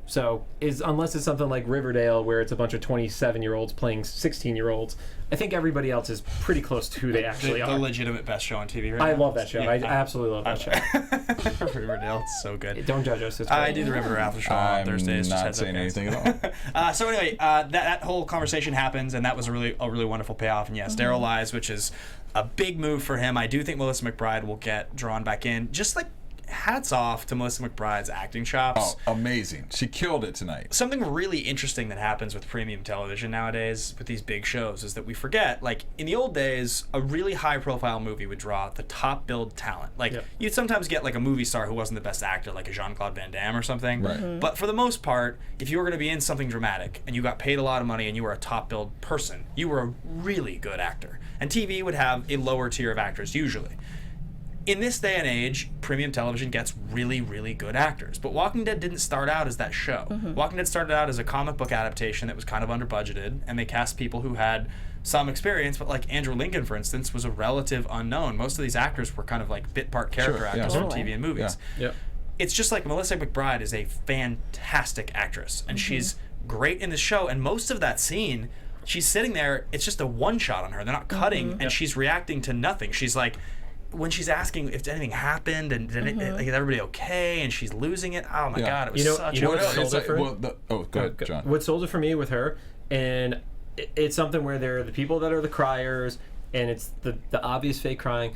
So, unless it's something like Riverdale, where it's a bunch of 27-year-olds playing 16-year-olds, I think everybody else is pretty close to who they actually are. The legitimate best show on TV right now. I love that show. I absolutely love that show. Riverdale, it's so good. Don't judge us. It's I great. do the Riverdale after show on Thursdays. I'm not saying anything at all. So anyway, that whole conversation happens, and that was a really wonderful payoff. And yes, Daryl lies, which is a big move for him. I do think Melissa McBride will get drawn back in. Just like hats off to Melissa McBride's acting chops. Oh, amazing. She killed it tonight. Something really interesting that happens with premium television nowadays with these big shows is that we forget, like, in the old days, a really high-profile movie would draw the top-billed talent. Like, you'd sometimes get, like, a movie star who wasn't the best actor, like a Jean-Claude Van Damme or something. Right. But for the most part, if you were going to be in something dramatic and you got paid a lot of money and you were a top-billed person, you were a really good actor. And TV would have a lower tier of actors, usually. In this day and age, premium television gets really, really good actors. But Walking Dead didn't start out as that show. Walking Dead started out as a comic book adaptation that was kind of under budgeted, and they cast people who had some experience, but like Andrew Lincoln, for instance, was a relative unknown. Most of these actors were kind of like bit part character actors from TV and movies. It's just like Melissa McBride is a fantastic actress, and she's great in the show, and most of that scene, she's sitting there, it's just a one shot on her. They're not cutting, and she's reacting to nothing. She's like, when she's asking if anything happened and is everybody okay, and she's losing it. Oh my God, it was such a what sold it for me? Go ahead, John. What sold it for me with her, and it's something where they're the people that are the criers, and it's the obvious fake crying.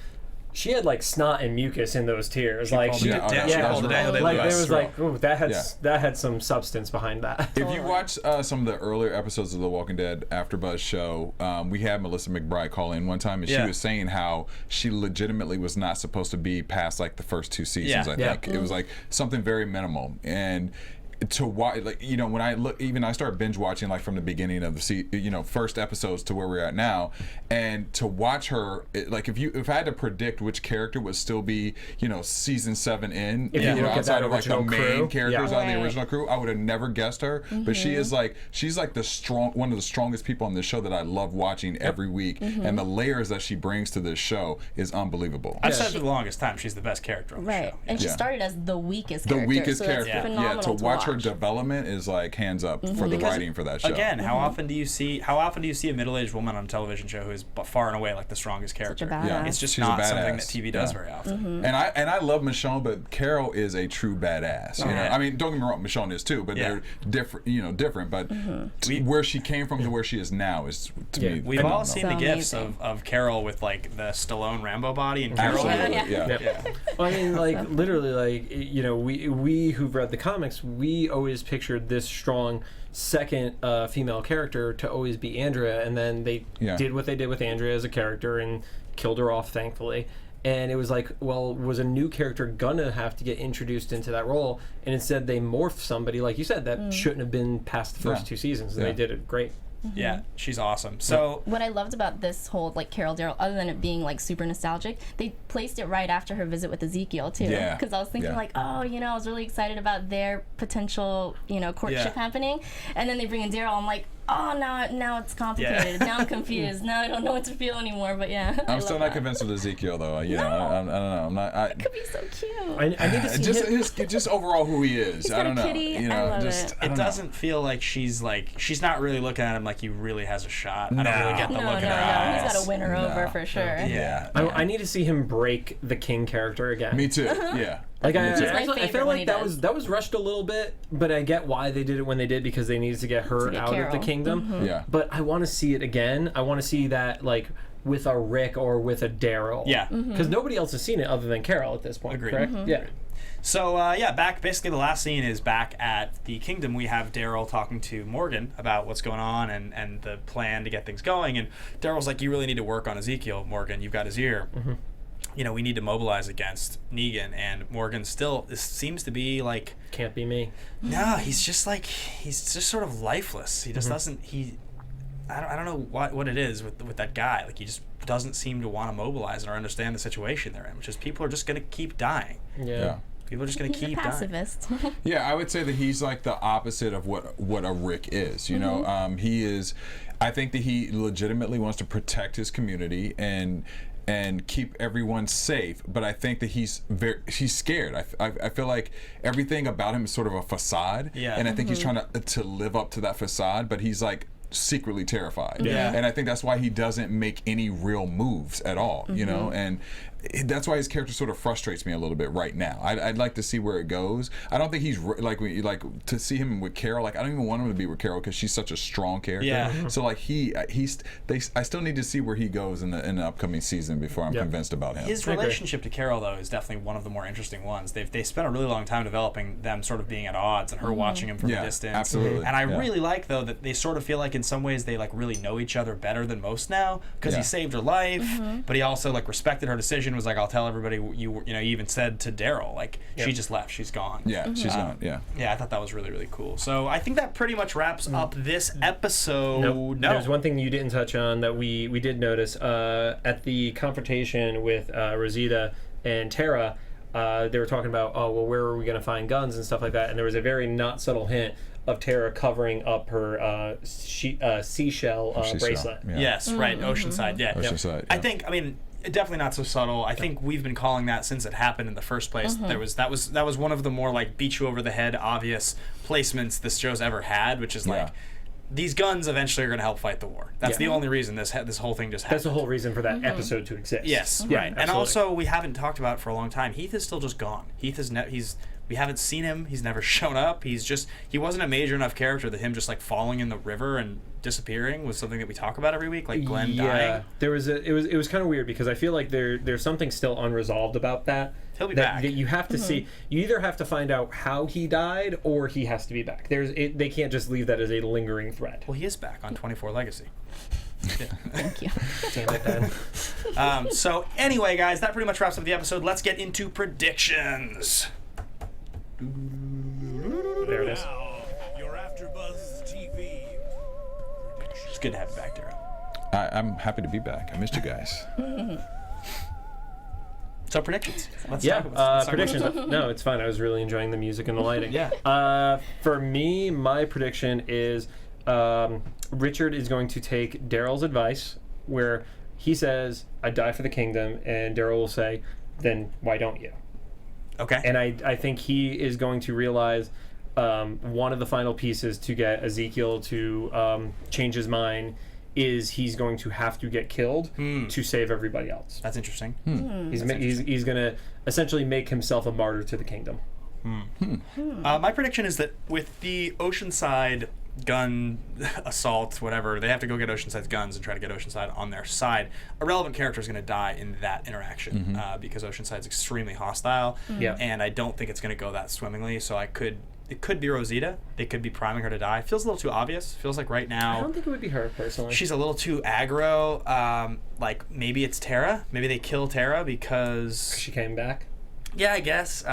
She had like snot and mucus in those tears. Like like there was like, ooh, that had some substance behind that. If you watch some of the earlier episodes of the Walking Dead AfterBuzz show, we had Melissa McBride call in one time, and she was saying how she legitimately was not supposed to be past like the first 2 seasons. I think it was like something very minimal, and to watch, like, you know, when I start binge watching like from the beginning of the first episodes to where we're at now, and to watch her, like if I had to predict which character would still be, season 7 in, outside of like the main characters on the original crew, I would have never guessed her. But she's like one of the strongest people on this show that I love watching every week, and the layers that she brings to this show is unbelievable. I've said for the longest time she's the best character on the show. And she started as the weakest character. The weakest so character. It's phenomenal to watch her development is like hands up for the writing for that show. Again, how often do you see a middle-aged woman on a television show who is far and away like the strongest character? It's just not something that TV does very often. And I love Michonne, but Carol is a true badass. I mean, don't get me wrong, Michonne is too, but they're different. But where she came from to where she is now is to me. We've all seen the gifs of Carol with like the Stallone Rambo body and Carol. Well, I mean, like literally, like we who've read the comics, we always pictured this strong second female character to always be Andrea, and then they did what they did with Andrea as a character and killed her off, thankfully. And it was like, well, was a new character gonna have to get introduced into that role? And instead they morphed somebody, like you said, that shouldn't have been past the first 2 seasons, and they did it great. Yeah, she's awesome. So what I loved about this whole like Carol Daryl, other than it being like super nostalgic, they placed it right after her visit with Ezekiel too. Yeah. Because I was thinking like, oh, you know, I was really excited about their potential, you know, courtship happening, and then they bring in Daryl. I'm like, oh, now it's complicated. Now I'm confused. Now I don't know what to feel anymore. But yeah, I'm still not convinced with Ezekiel though. You know, I don't know. I'm not. It could be so cute. I need to see just overall who he is. I don't know. kitty. You know, I love just it. I it don't know. doesn't feel like she's not really looking at him like he really has a shot. I don't No. really get the No, look no, in her eyes. he's got to win her over for sure. Yeah. I need to see him break the King character again. Me too. Yeah. Like Me too. I favorite feel when he like does. that was rushed a little bit, but I get why they did it when they did, because they needed to get her get out of the Carol. kingdom. Yeah. But I want to see it again. I want to see that like with a Rick or with a Daryl. Yeah. Because nobody else has seen it other than Carol at this point. Agreed. Correct? Yeah. So back basically the last scene is back at the kingdom. We have Daryl talking to Morgan about what's going on and the plan to get things going. And Daryl's like, you really need to work on Ezekiel, Morgan. You've got his ear. You know, we need to mobilize against Negan. And Morgan still seems to be like, Can't be me. no, he's just sort of lifeless. He just doesn't. I don't know what it is with that guy. Like, he just doesn't seem to want to mobilize or understand the situation they're in, which is people are just going to keep dying. Yeah. People are just going to He's a keep dying. pacifist. Yeah, I would say that he's like the opposite of what a Rick is. You know, he is. I think that he legitimately wants to protect his community and keep everyone safe, but I think that he's scared. I feel like everything about him is sort of a facade, and I think he's trying to live up to that facade, but he's like secretly terrified. Yeah. And I think that's why he doesn't make any real moves at all, you know, and that's why his character sort of frustrates me a little bit right now. I'd like to see where it goes. I don't think he's like to see him with Carol. Like, I don't even want him to be with Carol because she's such a strong character. Yeah. So like I still need to see where he goes in the upcoming season before I'm convinced about him. His relationship to Carol, though, is definitely one of the more interesting ones. They spent a really long time developing them sort of being at odds and her watching him from a distance. Absolutely. And I really like, though, that they sort of feel like in some ways they like really know each other better than most now, because he saved her life, but he also like respected her decision. Was like, I'll tell everybody. You even said to Daryl, like, she just left. She's gone. Yeah, she's gone. Yeah. Yeah, I thought that was really, really cool. So I think that pretty much wraps up this episode. Nope. There's one thing you didn't touch on that we did notice at the confrontation with Rosita and Tara. They were talking about, oh, well, where are we going to find guns and stuff like that, and there was a very not subtle hint of Tara covering up her seashell bracelet. Yeah. Yes, right. Oceanside. Yeah. Oceanside, I yeah. think. I mean, definitely not so subtle. I think we've been calling that since it happened in the first place. That was one of the more like beat you over the head obvious placements this show's ever had, which is like, these guns eventually are going to help fight the war. That's the only reason this whole thing just happened. That's the whole reason for that episode to exist. Yes, Yeah, right. And absolutely. also, we haven't talked about it for a long time. Heath is still just gone. Heath is we haven't seen him. He's never shown up. He wasn't a major enough character that him just like falling in the river and disappearing was something that we talk about every week, like Glenn dying. There was it was kind of weird because I feel like there's something still unresolved about that. He'll be that, back. that you have to see. You either have to find out how he died or he has to be back. They can't just leave that as a lingering thread. Well, he is back on 24 Legacy. Thank you. Damn it, Ben. So anyway, guys, that pretty much wraps up the episode. Let's get into predictions. There it is. Now, your AfterBuzz TV It's good to have you back, Daryl. I'm happy to be back. I missed you guys. So predictions. Let's Yeah, talk about predictions. No, it's fine. I was really enjoying the music and the lighting. Yeah. For me, my prediction is Richard is going to take Daryl's advice, where he says, "I die for the kingdom," and Daryl will say, "Then why don't you?" Okay. And I think he is going to realize one of the final pieces to get Ezekiel to change his mind is he's going to have to get killed to save everybody else. That's interesting. He's going to essentially make himself a martyr to the kingdom. My prediction is that with the Oceanside gun assault, whatever, they have to go get Oceanside's guns and try to get Oceanside on their side. A relevant character is going to die in that interaction because Oceanside's extremely hostile, and I don't think it's going to go that swimmingly. So it could be Rosita. They could be priming her to die. Feels a little too obvious. Feels like right now I don't think it would be her personally. she's a little too aggro. Like maybe it's Tara. Maybe they kill Tara because She came back. yeah, I guess.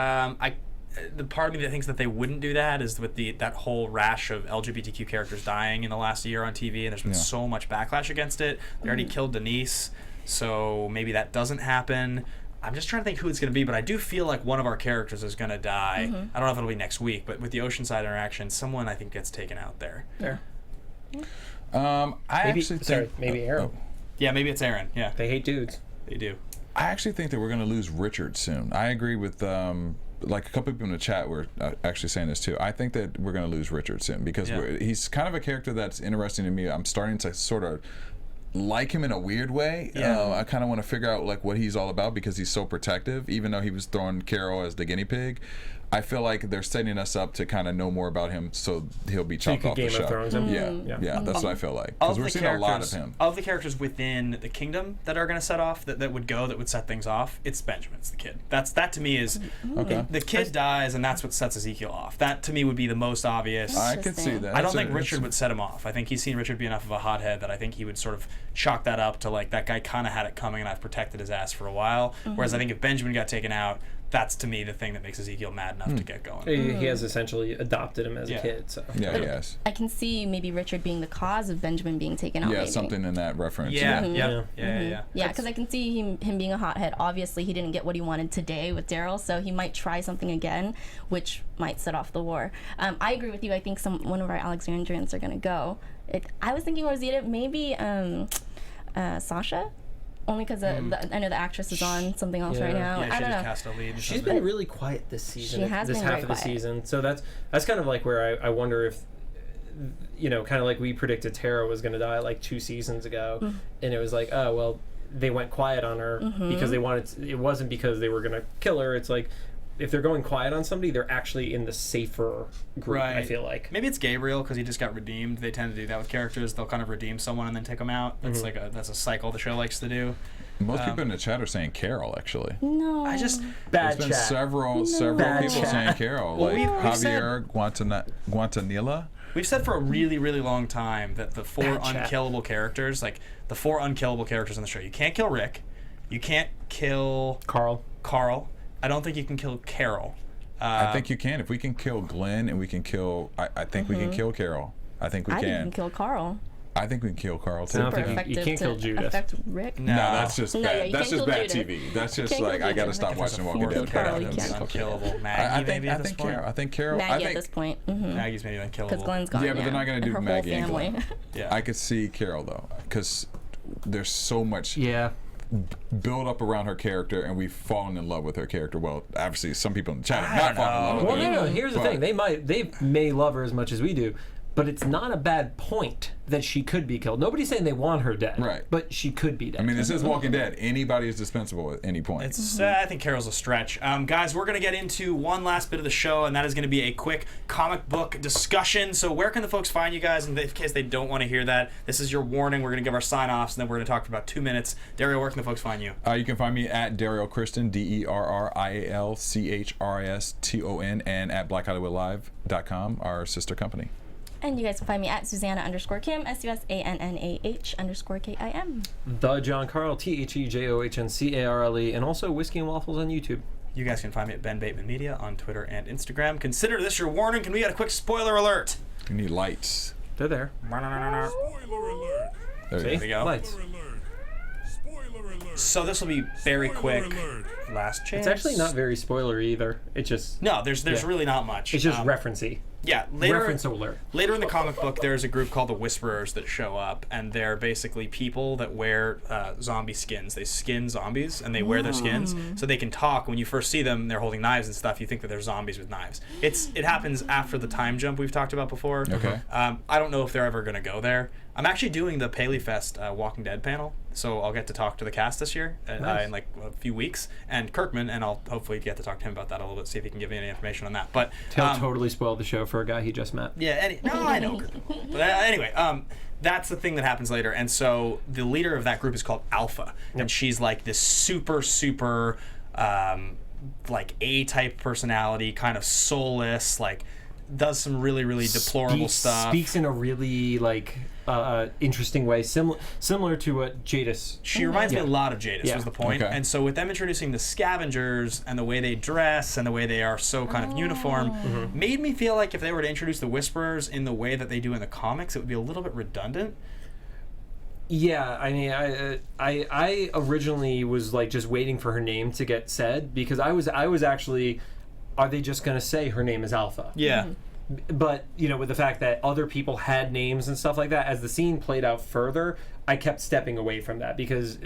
the part of me that thinks that they wouldn't do that is with that whole rash of LGBTQ characters dying in the last year on TV, and there's been so much backlash against it. They already killed Denise, so maybe that doesn't happen. I'm just trying to think who it's going to be, but I do feel like one of our characters is going to die. I don't know if it'll be next week, but with the Oceanside interaction, someone I think gets taken out there. There. Maybe Aaron. Yeah, maybe it's Aaron. Yeah, They hate dudes. they do. I actually think that we're going to lose Richard soon. I agree with like a couple people in the chat were actually saying this too. I think that we're going to lose Richard soon because he's kind of a character that's interesting to me. I'm starting to sort of like him in a weird way. I kind of want to figure out like what he's all about because he's so protective. Even though he was throwing Carol as the guinea pig, I feel like they're setting us up to kind of know more about him, so he'll be chopped off the show. Yeah, that's what I feel like because we're seeing a lot of him. Of the characters within the kingdom that are going to set off, that would set things off, it's Benjamin. It's the kid. That to me is the kid dies, and that's what sets Ezekiel off. That to me would be the most obvious. I could see that. I don't think Richard would set him off. I think he's seen Richard be enough of a hothead that I think he would sort of chalk that up to like that guy kind of had it coming, and I've protected his ass for a while. Whereas I think if Benjamin got taken out, that's to me the thing that makes Ezekiel mad enough to get going. He has essentially adopted him as a kid. So yes. I can see maybe Richard being the cause of Benjamin being taken out. Yeah, maybe. something in that reference. Yeah, because I can see him being a hothead. Obviously, he didn't get what he wanted today with Daryl, so he might try something again, which might set off the war. I agree with you. I think one of our Alexandrians are going to go. I was thinking Rosita, maybe Sasha. Only because I know the actress is on something else right now. Yeah, I don't know. Cast a lead. She's been really quiet this season. She has this been half very of the quiet. season. So that's kind of like where I wonder if, kind of like we predicted Tara was going to die like 2 seasons ago, and it was like, oh well, they went quiet on her because they wanted. It wasn't because they were going to kill her. It's like, if they're going quiet on somebody, they're actually in the safer group, Right. I feel like. Maybe it's Gabriel because he just got redeemed. They tend to do that with characters. They'll kind of redeem someone and then take them out. That's that's a cycle the show likes to do. Most people in the chat are saying Carol, actually. No. I just Bad There's been chat. several Bad people chat. saying Carol, Well, like we've Javier Guantanilla. we've said for a really, really long time that the 4 Bad chat. unkillable characters, like the 4 unkillable characters on the show, you can't kill Rick, you can't kill Carl. I don't think you can kill Carol. I think you can. If we can kill Glenn and we can kill, I think we can kill Carol. I think we I think you can. can kill Carl. I think we can kill Carl too. I don't Super think you effective can't kill to Judith. affect Rick. No, that's just No, bad. yeah, you That's can't just kill bad Judith. TV. That's just Can't kill like I gotta Judith. stop I think there's watching a Walking fourth Dead. Carol, you character that's can't. unkillable. Maggie, maybe at this point. Carol. I think Carol. Maggie I at think, this point. Maggie's maybe unkillable. Because Glenn's gone. Yeah, but they're not gonna and do her Maggie whole and family. Glenn. Yeah. I could see Carol though, because there's so much build up around her character, and we've fallen in love with her character. Well, obviously, some people in the chat have not fallen in love with Well, her. no. Here's the But- thing: they may love her as much as we do, but it's not a bad point that she could be killed. Nobody's saying they want her dead, Right. But she could be dead. I mean, this is Walking Dead. Anybody is dispensable at any point. It's, I think Carol's a stretch. Guys, we're going to get into one last bit of the show, and that is going to be a quick comic book discussion. So where can the folks find you guys in case they don't want to hear that? This is your warning. We're going to give our sign-offs, and then we're going to talk for about 2 minutes. Daryl, where can the folks find you? You can find me at Derrial Christon, DerrialChriston, and at BlackHollywoodLive.com, our sister company. And you guys can find me at Susannah_Kim, SUSANNAH_KIM. The John Carle, TheJohnCarle, and also Whiskey and Waffles on YouTube. You guys can find me at Ben Bateman Media on Twitter and Instagram. Consider this your warning. Can we get a quick spoiler alert? You need lights. They're there. Spoiler alert! There See? you we go. Lights. Spoiler alert! Spoiler alert! So this will be very Spoiler quick. alert. Last chance. It's actually not very spoilery either. It's just No, there's really not much. it's just referencey. Yeah, Reference alert. Later in the comic book, there's a group called the Whisperers that show up, and they're basically people that wear zombie skins. They skin zombies, and they wear their skins so they can talk. When you first see them, they're holding knives and stuff. You think that they're zombies with knives. It happens after the time jump we've talked about before. Okay. I don't know if they're ever going to go there. I'm actually doing the Paley Fest Walking Dead panel, so I'll get to talk to the cast this year in like a few weeks, and Kirkman, and I'll hopefully get to talk to him about that a little bit, see if he can give me any information on that. But He'll totally spoil the show for a guy he just met. yeah, no, I know. But anyway, that's the thing that happens later. And so the leader of that group is called Alpha, and she's like this super, like A-type personality, kind of soulless, like does some really, really deplorable stuff. Speaks in a really like interesting way, similar to what Jadis. She reminds me a lot of Jadis, was the point. Okay. And so with them introducing the scavengers and the way they dress and the way they are so kind of uniform, made me feel like if they were to introduce the Whisperers in the way that they do in the comics, it would be a little bit redundant. Yeah, I mean, I originally was like just waiting for her name to get said because I was actually, are they just gonna say her name is Alpha? Yeah. But you know, with the fact that other people had names and stuff like that, as the scene played out further, I kept stepping away from that because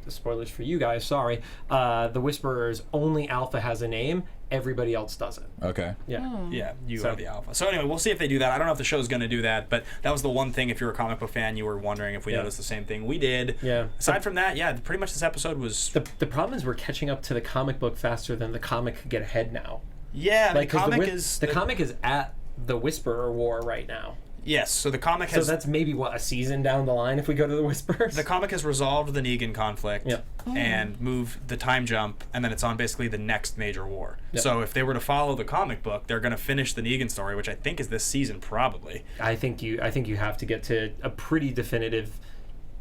spoilers for you guys, sorry. The Whisperers, only Alpha has a name. Everybody else doesn't. Okay. Yeah. Yeah, you are the Alpha. So anyway, we'll see if they do that. I don't know if the show's going to do that, but that was the one thing, if you're a comic book fan, you were wondering if we noticed the same thing. We did. Yeah. Aside from that, yeah, pretty much this episode was... The problem is we're catching up to the comic book faster than the comic could get ahead now. Yeah, Like, the 'cause comic is... The comic is at the Whisperer War right now. Yes, so the comic has... So that's maybe, what, a season down the line if we go to the Whisperers? The comic has resolved the Negan conflict and moved the time jump, and then it's on basically the next major war. Yep. So if they were to follow the comic book, they're going to finish the Negan story, which I think is this season probably. I think you have to get to a pretty definitive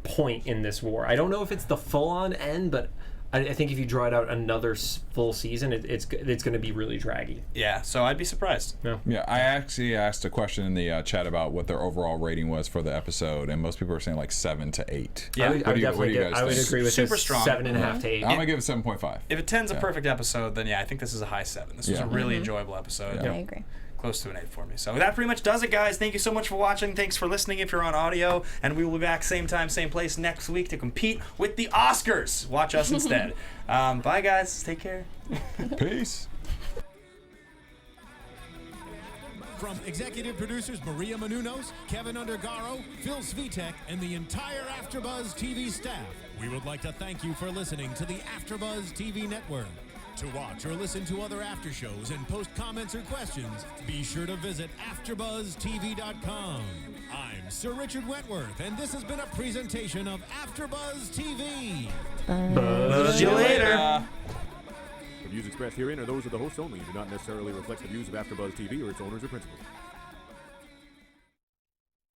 point in this war. I don't know if it's the full-on end, but I think if you draw it out another full season, it's going to be really draggy. Yeah, so I'd be surprised. Yeah, I actually asked a question in the chat about what their overall rating was for the episode, and most people were saying like 7 to 8. Yeah, I would definitely what do you guys I would think? agree with Super this strong. 7.5 to 8. I'm gonna give it 7.5. If it 10's a perfect episode, then yeah, I think this is a high 7. This was a really enjoyable episode. I agree. Close to an 8 for me. So that pretty much does it, guys. Thank you so much for watching. Thanks for listening if you're on audio. And we will be back same time, same place next week to compete with the Oscars. Watch us instead. Bye, guys. Take care. Peace. From executive producers Maria Menounos, Kevin Undergaro, Phil Svitek, and the entire AfterBuzz TV staff, we would like to thank you for listening to the AfterBuzz TV network. To watch or listen to other after shows and post comments or questions, be sure to visit AfterBuzzTV.com. I'm Sir Richard Wentworth, and this has been a presentation of AfterBuzz TV. See you later. The views expressed herein are those of the hosts only and do not necessarily reflect the views of AfterBuzz TV or its owners or principals.